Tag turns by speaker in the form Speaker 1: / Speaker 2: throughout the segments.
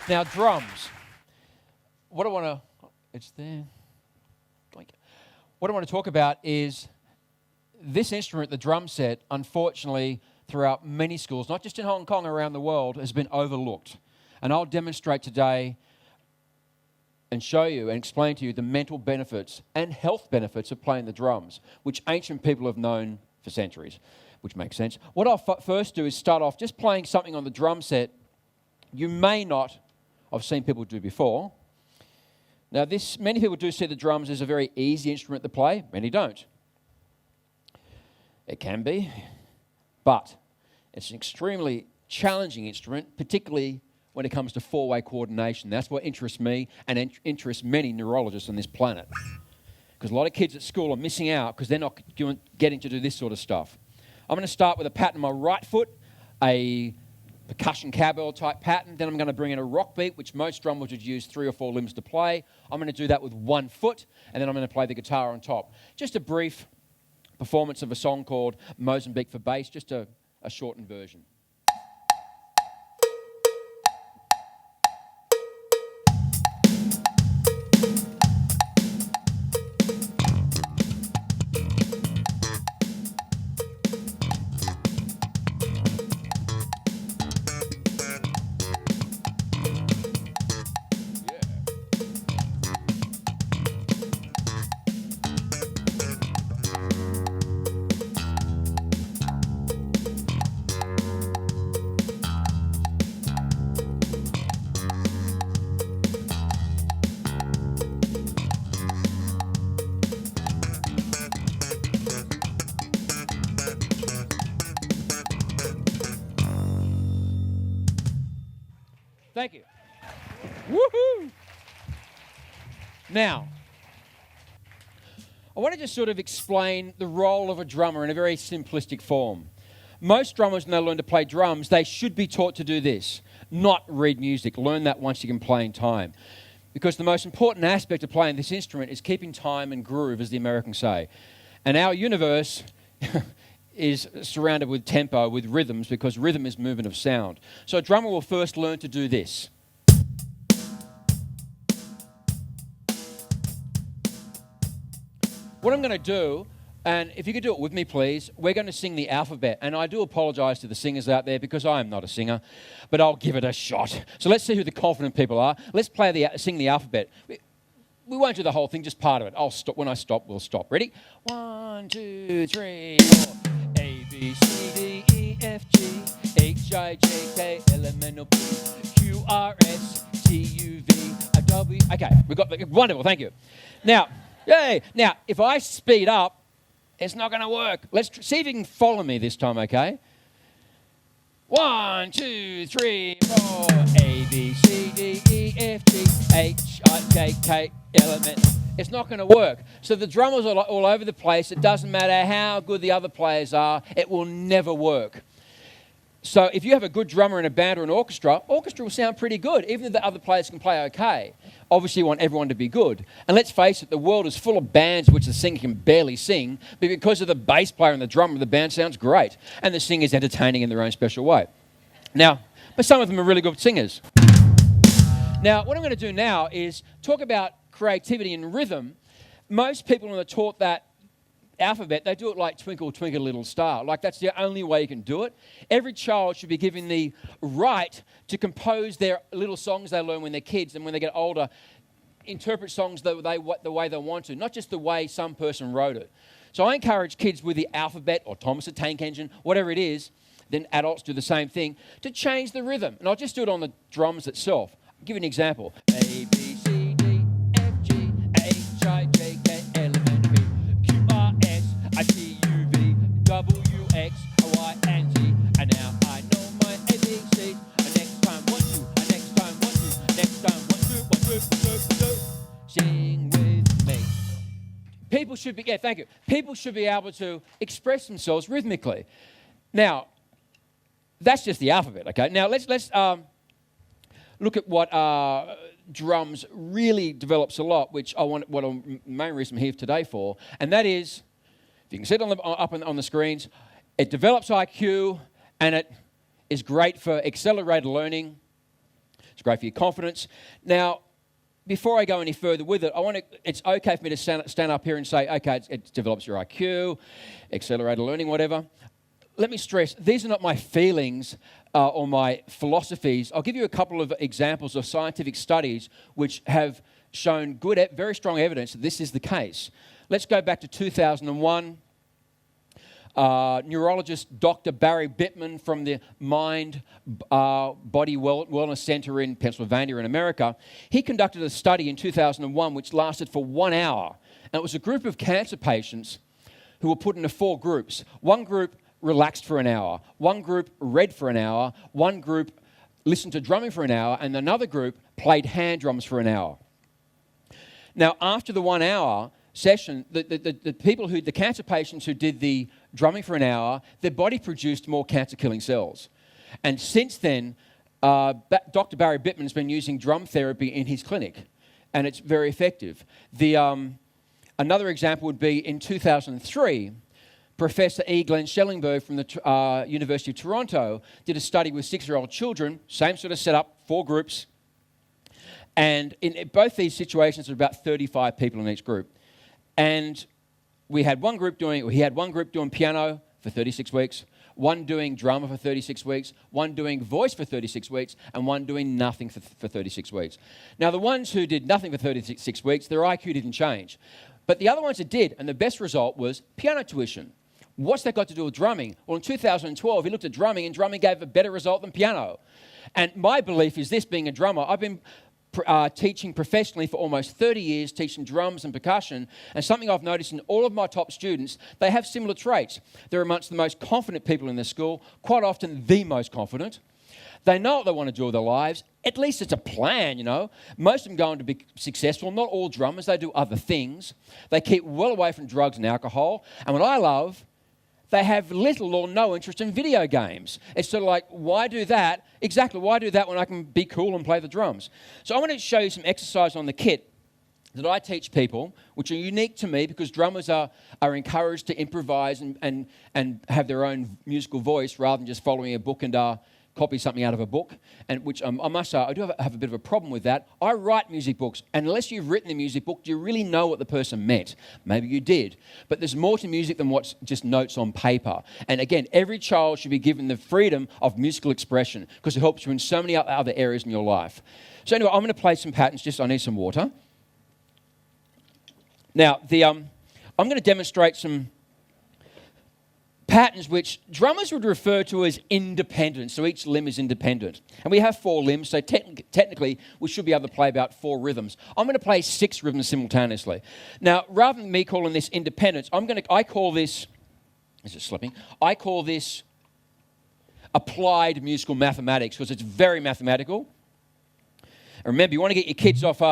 Speaker 1: Now, drums. What I want to... It's there. What I want to talk about is this instrument, the drum set, unfortunately, throughout many schools, not just in Hong Kong, around the world, has been overlooked. And I'll demonstrate today and show you and explain to you the mental benefits and health benefits of playing the drums, which ancient people have known for centuries, which makes sense. What I'll first do is start off just playing something on the drum set you may not have seen people do before. Now, many people do see the drums as a very easy instrument to play. Many don't. It can be, but it's an extremely challenging instrument, particularly when it comes to four-way coordination. That's what interests me and interests many neurologists on this planet. Because a lot of kids at school are missing out because they're not getting to do this sort of stuff. I'm going to start with a pattern on my right foot, a percussion cowbell type pattern. Then I'm going to bring in a rock beat, which most drummers would use 3 or 4 limbs to play. I'm going to do that with 1 foot, and then I'm going to play the guitar on top. Just a brief performance of a song called Mozambique for bass, just a shortened version. Thank you. Woohoo! Now, I want to just sort of explain the role of a drummer in a very simplistic form. Most drummers, when they learn to play drums, they should be taught to do this, not read music. Learn that once you can play in time. Because the most important aspect of playing this instrument is keeping time and groove, as the Americans say. And our universe is surrounded with tempo, with rhythms, because rhythm is movement of sound. So a drummer will first learn to do this. What I'm going to do, and if you could do it with me, please, we're going to sing the alphabet. And I do apologize to the singers out there because I am not a singer, but I'll give it a shot. So let's see who the confident people are. Let's sing the alphabet. We won't do the whole thing, just part of it. I'll stop. When I stop, we'll stop. Ready? 1, 2, 3, 4. A, B, C, D, E, F, G, H, I, J, K, L, M, N, O, P, Q, R, S, T, U, V, W. Okay, we've got, wonderful, thank you. Now, yay. Now, if I speed up, it's not going to work. Let's see if you can follow me this time, okay? 1, 2, 3, 4. A, B, C, D, E, F, G, H, I, J, K, L, M, N. It's not going to work. So the drummers are all over the place. It doesn't matter how good the other players are. It will never work. So if you have a good drummer in a band or an orchestra will sound pretty good, even if the other players can play okay. Obviously, you want everyone to be good. And let's face it, the world is full of bands which the singer can barely sing, but because of the bass player and the drummer, the band sounds great. And the singer's entertaining in their own special way. Now, but some of them are really good singers. Now, what I'm going to do now is talk about creativity and rhythm. Most people when they're taught that alphabet, they do it like Twinkle, Twinkle, Little Star. Like that's the only way you can do it. Every child should be given the right to compose their little songs they learn when they're kids, and when they get older, interpret songs the way they want to, not just the way some person wrote it. So I encourage kids with the alphabet or Thomas the Tank Engine, whatever it is, then adults do the same thing, to change the rhythm. And I'll just do it on the drums itself. I'll give you an example. A, B, C, D, F, G, H, I, J, K, L, M, N, O, P, Q, R, S, I, T, U, V, W, X, Y, and Z. And now I know my ABCs. And next time, 1, 2. And next time, 1, 2. Next time, 1, 2, 1, 2, 1, 2. Sing with me. People should be, thank you. People should be able to express themselves rhythmically. Now, that's just the alphabet, okay? Now, let's look at what drums really develops a lot, which what the main reason I'm here today for, and that is, if you can see it up on the screens, it develops IQ, and it is great for accelerated learning, It's great for your confidence. Now, before I go any further with it, it's okay for me to stand up here and say, okay, it develops your IQ, accelerated learning, whatever. Let me stress, these are not my feelings or my philosophies. I'll give you a couple of examples of scientific studies which have shown very strong evidence that this is the case. Let's go back to 2001. Neurologist Dr. Barry Bittman from the Mind Body Wellness Center in Pennsylvania in America, he conducted a study in 2001 which lasted for 1 hour. And it was a group of cancer patients who were put into 4 groups. One group relaxed for an hour, one group read for an hour, one group listened to drumming for an hour, and another group played hand drums for an hour. Now, after the 1 hour session, the cancer patients who did the drumming for an hour, their body produced more cancer-killing cells. And since then, Dr. Barry Bittman has been using drum therapy in his clinic, and it's very effective. Another example would be in 2003, Professor E. Glenn Schellenberg from the University of Toronto did a study with 6-year-old children, same sort of setup, 4 groups. And in both these situations, there were about 35 people in each group. And he had one group doing piano for 36 weeks, one doing drama for 36 weeks, one doing voice for 36 weeks, and one doing nothing for 36 weeks. Now, the ones who did nothing for 36 weeks, their IQ didn't change. But the other ones that did, and the best result was piano tuition. What's that got to do with drumming? Well, in 2012, he looked at drumming, and drumming gave a better result than piano. And my belief is this, being a drummer, I've been teaching professionally for almost 30 years, teaching drums and percussion, and something I've noticed in all of my top students, they have similar traits. They're amongst the most confident people in the school, quite often the most confident. They know what they want to do with their lives. At least it's a plan, you know. Most of them go on to be successful. Not all drummers, they do other things. They keep well away from drugs and alcohol. And what I love, they have little or no interest in video games. It's sort of like, why do that? Exactly, why do that when I can be cool and play the drums? So I want to show you some exercise on the kit that I teach people, which are unique to me because drummers are encouraged to improvise and have their own musical voice rather than just following a book and copy something out of a book, and which I must say, I do have a bit of a problem with that. I write music books, and unless you've written the music book, do you really know what the person meant? Maybe you did. But there's more to music than what's just notes on paper. And again, every child should be given the freedom of musical expression because it helps you in so many other areas in your life. So anyway, I'm going to play some patterns. I need some water. Now, I'm going to demonstrate some patterns which drummers would refer to as independent. So each limb is independent. And we have 4 limbs, so technically we should be able to play about 4 rhythms. I'm going to play 6 rhythms simultaneously. Now, rather than me calling this independence, I call this, is it slipping? I call this applied musical mathematics because it's very mathematical. And remember, you want to get your kids off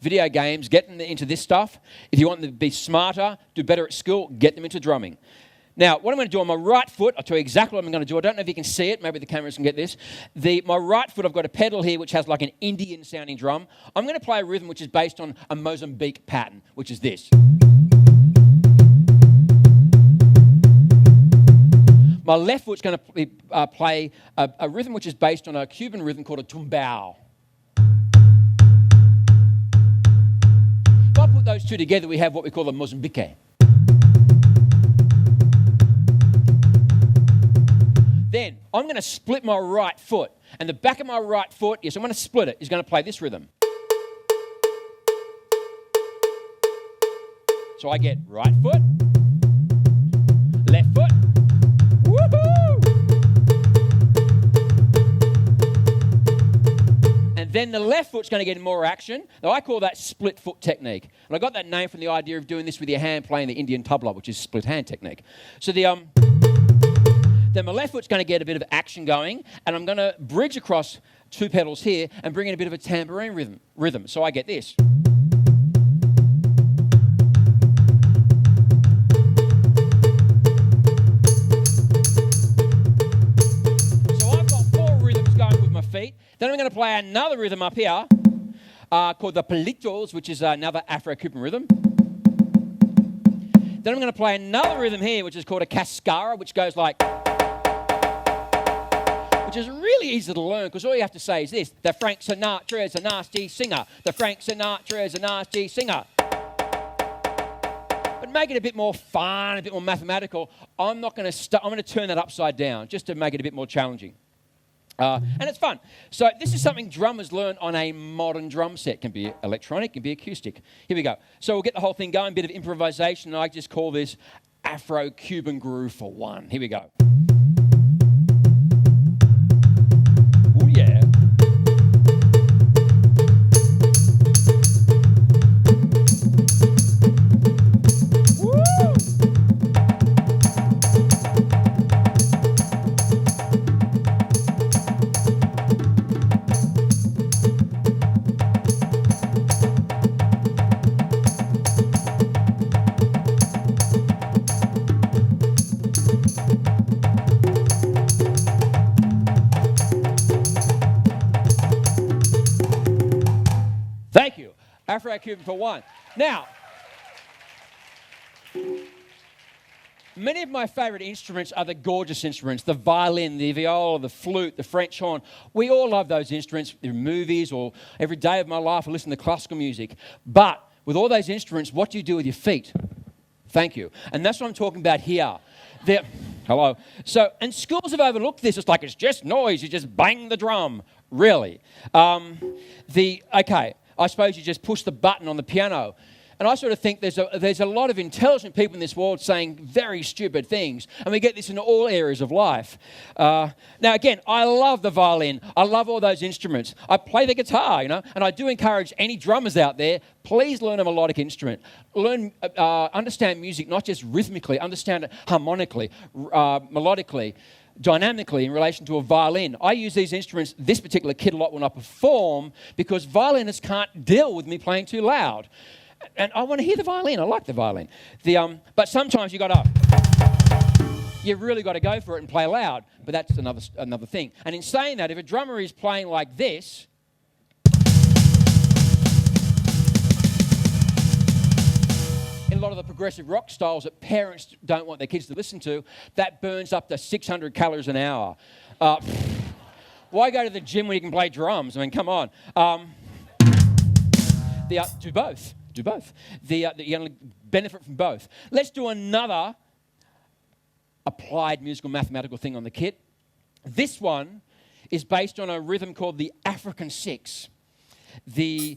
Speaker 1: video games, get them into this stuff. If you want them to be smarter, do better at school, get them into drumming. Now, what I'm going to do on my right foot, I'll tell you exactly what I'm going to do. I don't know if you can see it. Maybe the cameras can get this. My right foot, I've got a pedal here which has like an Indian-sounding drum. I'm going to play a rhythm which is based on a Mozambique pattern, which is this. My left foot's going to play a rhythm which is based on a Cuban rhythm called a tumbao. If I put those two together, we have what we call a Mozambique. Then I'm going to split my right foot. And the back of my right foot, yes, I'm going to split it, is going to play this rhythm. So I get right foot, left foot, woohoo! And then the left foot's going to get more action. Now I call that split foot technique. And I got that name from the idea of doing this with your hand playing the Indian tabla, which is split hand technique. So then my left foot's going to get a bit of action going, and I'm going to bridge across 2 pedals here and bring in a bit of a tambourine rhythm. So I get this. So I've got 4 rhythms going with my feet. Then I'm going to play another rhythm up here called the palitos, which is another Afro-Cuban rhythm. Then I'm going to play another rhythm here, which is called a cascara, which goes like... which is really easy to learn because all you have to say is this: the Frank Sinatra is a nasty singer. The Frank Sinatra is a nasty singer. But make it a bit more fun, a bit more mathematical. I'm going to turn that upside down just to make it a bit more challenging. And it's fun. So this is something drummers learn on a modern drum set. It can be electronic, it can be acoustic. Here we go. So we'll get the whole thing going, a bit of improvisation, and I just call this Afro-Cuban Groove for 1. Here we go. Oh yeah. Thank you. Afro-Cuban for 1. Now, many of my favorite instruments are the gorgeous instruments, the violin, the viola, the flute, the French horn. We all love those instruments in movies or every day of my life I listen to classical music. But with all those instruments, what do you do with your feet? Thank you. And that's what I'm talking about here. Hello. So, and schools have overlooked this. It's like, it's just noise. You just bang the drum. Really. Okay. I suppose you just push the button on the piano. And I sort of think there's a lot of intelligent people in this world saying very stupid things. And we get this in all areas of life. Now, again, I love the violin. I love all those instruments. I play the guitar, and I do encourage any drummers out there, please learn a melodic instrument. Understand music, not just rhythmically, understand it harmonically, melodically, dynamically in relation to a violin. I use these instruments, this particular kit, a lot when I perform because violinists can't deal with me playing too loud. And I want to hear the violin. I like the violin. But sometimes you really got to go for it and play loud. But that's another thing. And in saying that, if a drummer is playing like this, in a lot of the progressive rock styles that parents don't want their kids to listen to, that burns up to 600 calories an hour. Why go to the gym when you can play drums? I mean, come on. Do both. Do both. You only benefit from both. Let's do another applied musical mathematical thing on the kit. This one is based on a rhythm called the African 6. These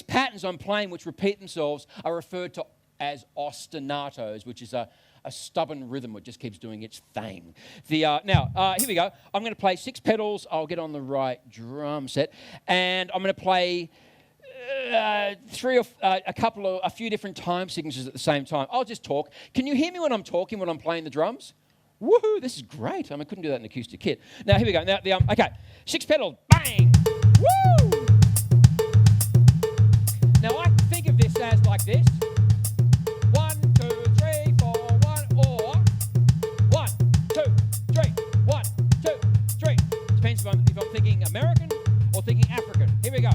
Speaker 1: patterns I'm playing, which repeat themselves, are referred to as ostinatos, which is a stubborn rhythm that just keeps doing its thing. Now, here we go. I'm going to play 6 pedals. I'll get on the right drum set. And I'm going to play a few different time signatures at the same time. I'll just talk. Can you hear me when I'm talking, when I'm playing the drums? Woohoo, this is great. I couldn't do that in an acoustic kit. Now, here we go. Now, okay, 6 pedals, bang, woo! Now, I can think of this as like this. 1, 2, 3, 4, 1, or 1, 2, 3, 1, 2, 3. Depends if I'm thinking American or thinking African. Here we go.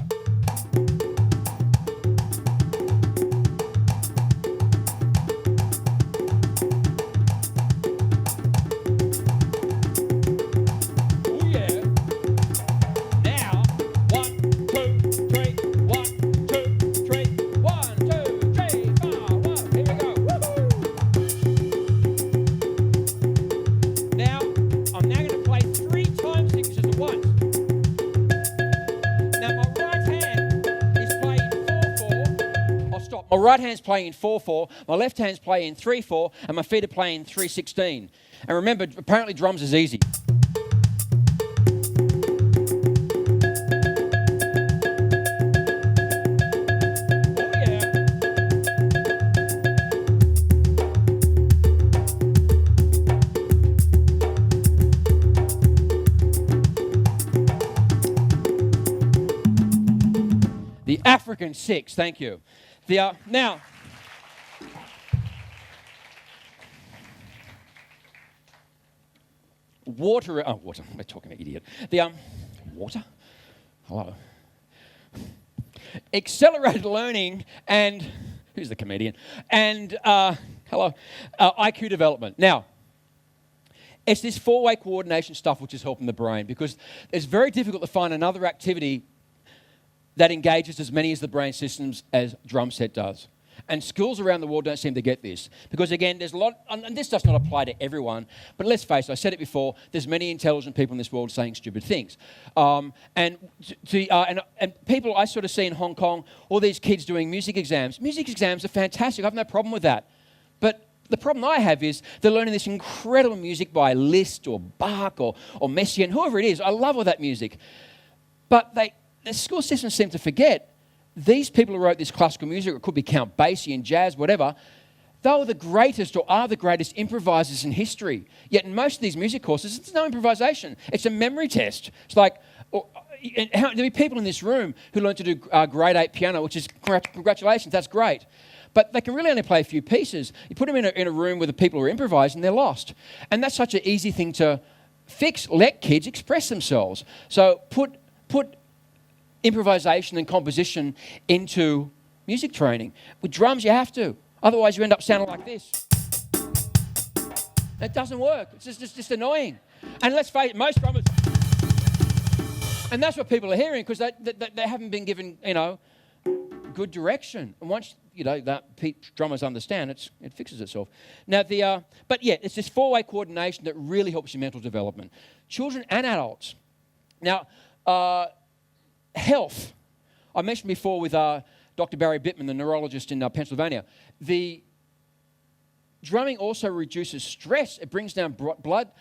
Speaker 1: My right hand's playing in 4/4, my left hand's playing in 3/4, and my feet are playing in 3/16. And remember, apparently drums is easy. Oh yeah. The African 6, thank you. Now, water, we're talking an idiot. Water? Hello. Accelerated learning and, who's the comedian? And, IQ development. Now, It's this four-way coordination stuff which is helping the brain, because it's very difficult to find another activity that engages as many of the brain systems as Drumset does. And schools around the world don't seem to get this. Because again, there's a lot, and this does not apply to everyone, but let's face it, I said it before, there's many intelligent people in this world saying stupid things. And people I sort of see in Hong Kong, all these kids doing music exams. Music exams are fantastic, I have no problem with that. But the problem I have is they're learning this incredible music by Liszt or Bach or Messiaen, whoever it is. I love all that music. But the school systems seem to forget these people who wrote this classical music, it could be Count Basie and jazz, whatever, they were the greatest or are the greatest improvisers in history. Yet in most of these music courses, it's no improvisation. It's a memory test. It's like, there'll be people in this room who learn to do grade 8 piano, which is, congratulations, that's great. But they can really only play a few pieces. You put them in a room with the people who are improvising, they're lost. And that's such an easy thing to fix. Let kids express themselves. So put improvisation and composition into music training. With drums, you have to. Otherwise, you end up sounding like this. It doesn't work. It's just annoying. And let's face it, most drummers... And that's what people are hearing, because they haven't been given, good direction. And once, that drummers understand, it fixes itself. Now, but yeah, it's this four-way coordination that really helps your mental development. Children and adults. Now, health. I mentioned before with Dr. Barry Bittman, the neurologist in Pennsylvania. The drumming also reduces stress. It brings down blood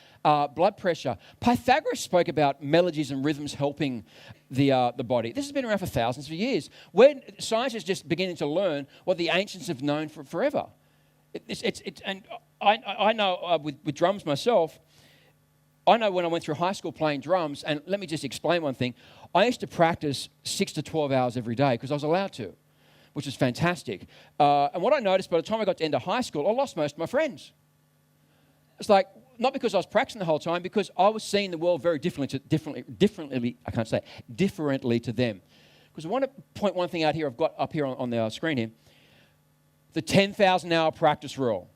Speaker 1: pressure. Pythagoras spoke about melodies and rhythms helping the body. This has been around for thousands of years. When science is just beginning to learn what the ancients have known for forever. And I know with drums myself, I know when I went through high school playing drums, and let me just explain one thing. I used to practice 6 to 12 hours every day because I was allowed to, which is fantastic. And what I noticed by the time I got to the end of high school, I lost most of my friends. It's like, not because I was practicing the whole time, because I was seeing the world very differently to them. Because I want to point one thing out here, I've got up here on the screen here. The 10,000 hour practice rule.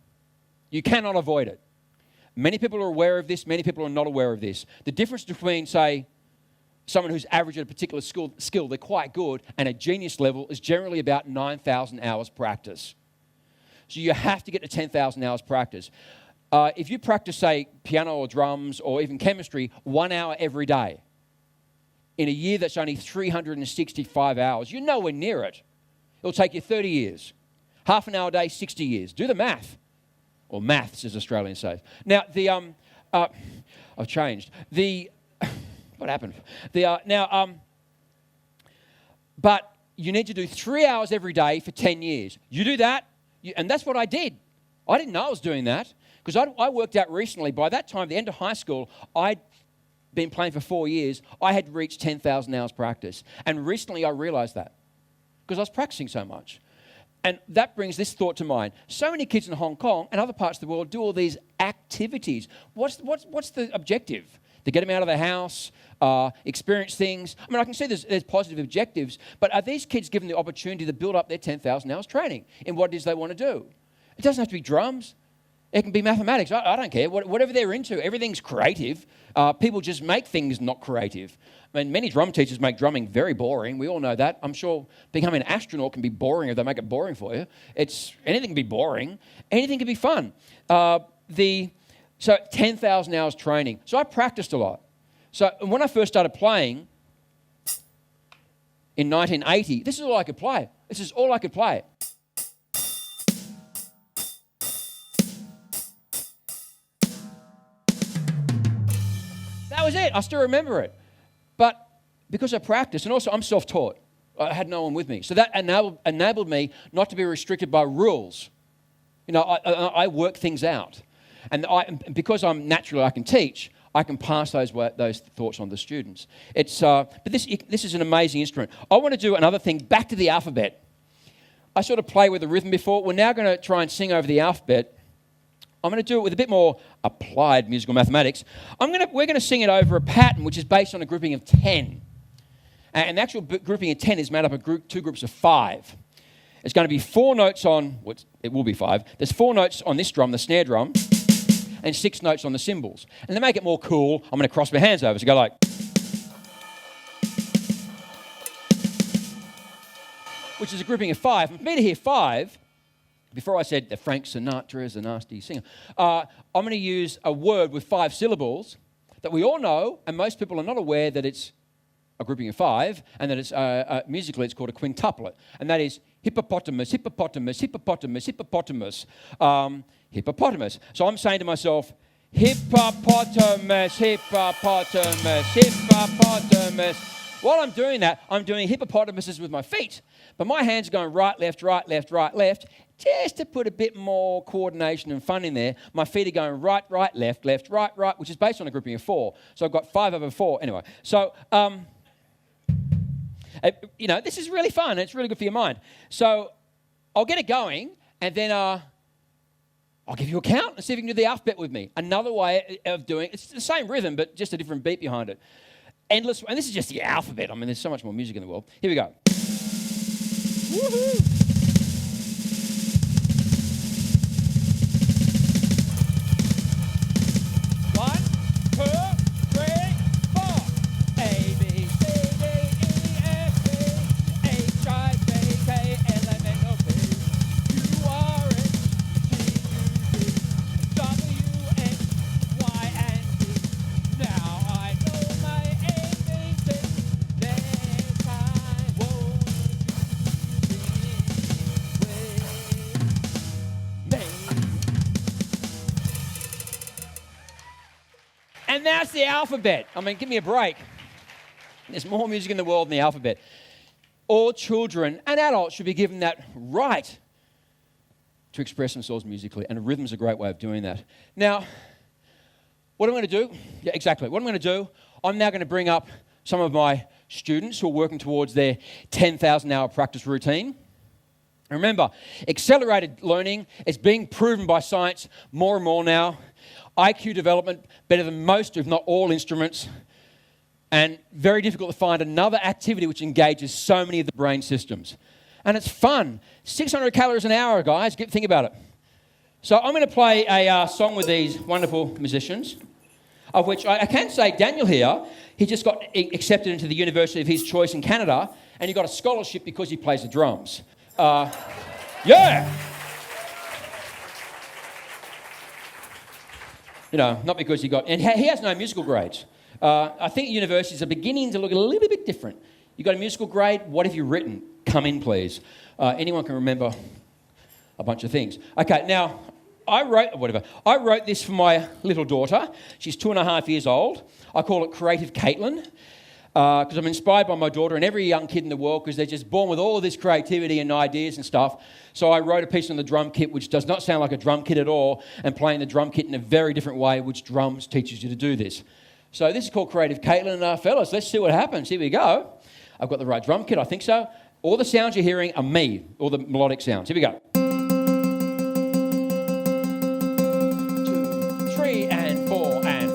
Speaker 1: You cannot avoid it. Many people are aware of this, many people are not aware of this. The difference between, say, someone who's average at a particular skill, they're quite good, and a genius level is generally about 9,000 hours practice. So you have to get to 10,000 hours practice. If you practice, say, piano or drums or even chemistry 1 hour every day, in a year that's only 365 hours, you're nowhere near it. It'll take you 30 years. Half an hour a day, 60 years. Do the math. Or maths, as Australians say. Now, I've changed. What happened? But you need to do 3 hours every day for 10 years. You do that, and that's what I did. I didn't know I was doing that, because I worked out recently, by that time, the end of high school, I'd been playing for 4 years, I had reached 10,000 hours practice. And recently I realized that, because I was practicing so much. And that brings this thought to mind. So many kids in Hong Kong and other parts of the world do all these activities. What's the objective? To get them out of the house, experience things. I mean, I can see there's positive objectives, but are these kids given the opportunity to build up their 10,000 hours training in what it is they want to do? It doesn't have to be drums. It can be mathematics. I don't care. Whatever they're into, everything's creative. People just make things not creative. I mean, many drum teachers make drumming very boring. We all know that. I'm sure becoming an astronaut can be boring if they make it boring for you. Anything can be boring. Anything can be fun. So 10,000 hours training. So I practiced a lot. So when I first started playing in 1980, this is all I could play. This is all I could play. That was it. I still remember it. But because I practiced, and also I'm self-taught, I had no one with me. So that enabled me not to be restricted by rules. I work things out. And because I'm naturally, I can teach, I can pass those thoughts on to students. But this is an amazing instrument. I want to do another thing, back to the alphabet. I sort of played with the rhythm before. We're now going to try and sing over the alphabet. I'm going to do it with a bit more applied musical mathematics. We're going to sing it over a pattern which is based on a grouping of 10. And the actual grouping of 10 is made up of two groups of 5. It's going to be 4 notes on, it will be 5. There's 4 notes on this drum, the snare drum. and 6 notes on the cymbals. And to make it more cool, I'm going to cross my hands over. So go like... which is a grouping of 5. And for me to hear 5, before I said that Frank Sinatra is a nasty singer, I'm going to use a word with 5 syllables that we all know, and most people are not aware that it's a grouping of 5, and that it's musically it's called a quintuplet, and that is hippopotamus, hippopotamus, hippopotamus, hippopotamus, hippopotamus. So I'm saying to myself, hippopotamus, hippopotamus, hippopotamus. While I'm doing that, I'm doing hippopotamuses with my feet, but my hands are going right, left, right, left, right, left. Just to put a bit more coordination and fun in there, my feet are going right, right, left, left, right, right, which is based on a grouping of 4. So I've got 5 over 4. Anyway, so, this is really fun. And it's really good for your mind. So I'll get it going, and then I'll give you a count and see if you can do the alphabet with me. Another way of doing it, it's the same rhythm, but just a different beat behind it. Endless, and this is just the alphabet. I mean, there's so much more music in the world. Here we go. Woohoo! 1, 2, 3, 4. A, B, C, D, E, F, G, H, I, J, K, L, M, N, O, P, Q, R, S, T, U, V, W, X, Y, and Z. Now I know my ABC. Next time, won't you sing with me? And that's the alphabet. I mean, give me a break. There's more music in the world than the alphabet. All children and adults should be given that right to express themselves musically, and rhythm's a great way of doing that. Now, what I'm going to do, yeah, exactly, what I'm going to do, I'm now going to bring up some of my students who are working towards their 10,000 hour practice routine. And remember, accelerated learning is being proven by science more and more now. IQ development better than most, if not all, instruments. And very difficult to find another activity which engages so many of the brain systems. And it's fun. 600 calories an hour, guys. Think about it. So I'm going to play a song with these wonderful musicians, of which I can say Daniel here, he just got accepted into the university of his choice in Canada, and he got a scholarship because he plays the drums. Yeah! Not because he got... And he has no musical grades. I think universities are beginning to look a little bit different. You got a musical grade? What have you written? Come in, please. Anyone can remember a bunch of things. Okay, now, I wrote this for my little daughter. She's 2.5 years old. I call it Creative Caitlin, because I'm inspired by my daughter and every young kid in the world, because they're just born with all of this creativity and ideas and stuff. So I wrote a piece on the drum kit, which does not sound like a drum kit at all, and playing the drum kit in a very different way, which drums teaches you to do this. So this is called Creative Caitlin. Fellas, let's see what happens. Here we go. I've got the right drum kit, I think so. All the sounds you're hearing are me, all the melodic sounds. Here we go. 2, 3, and 4, and...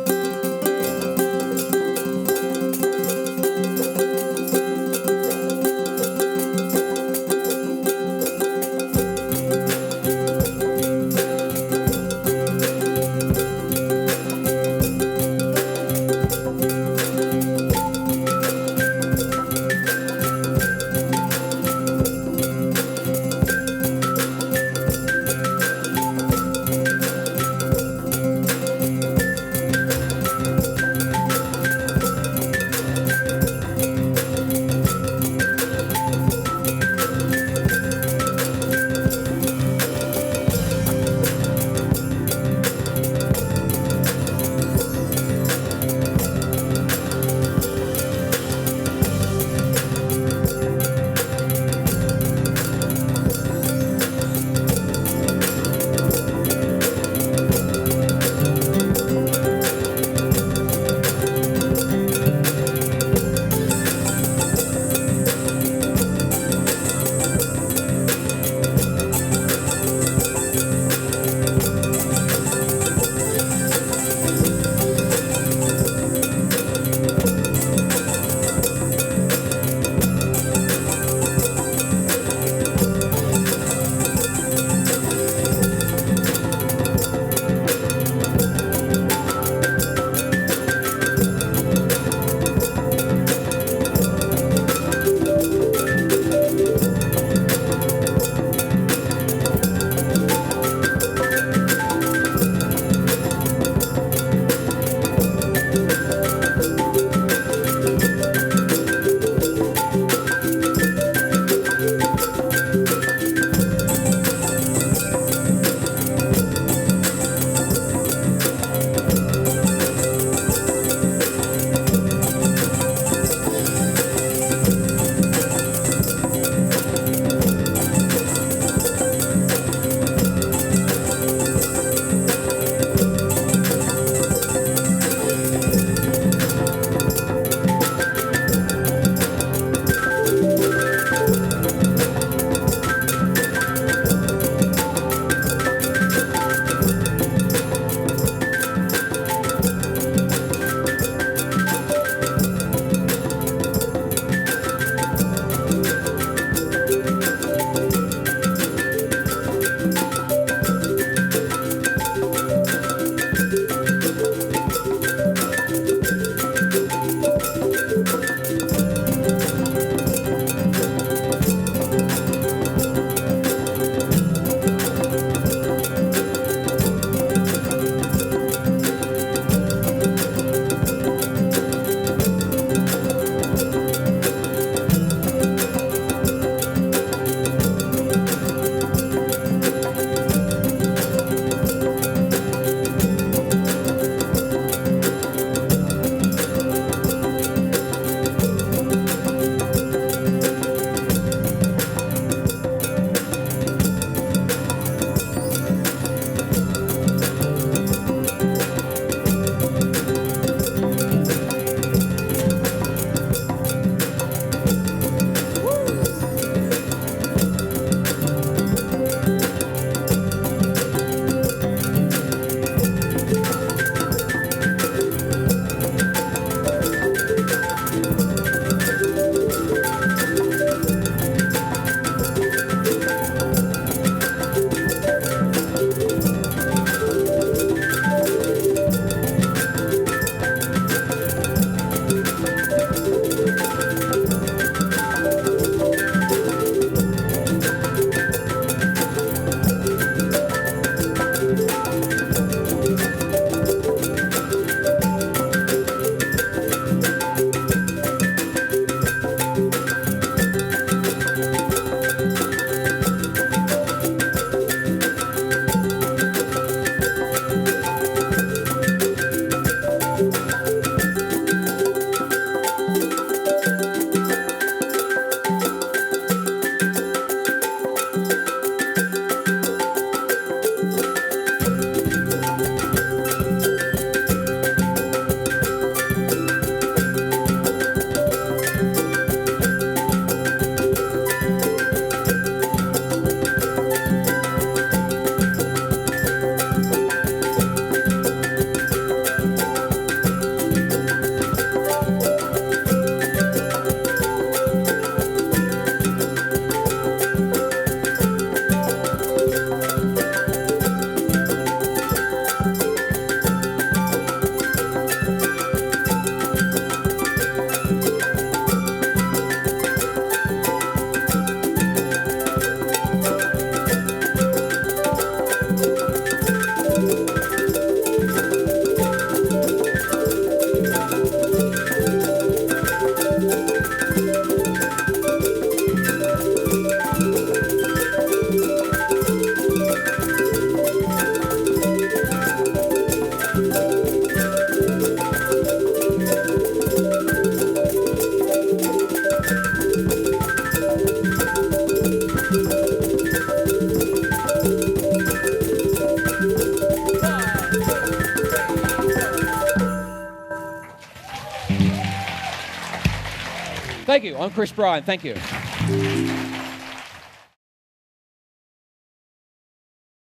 Speaker 1: Thank you. I'm Chris Brien. Thank you.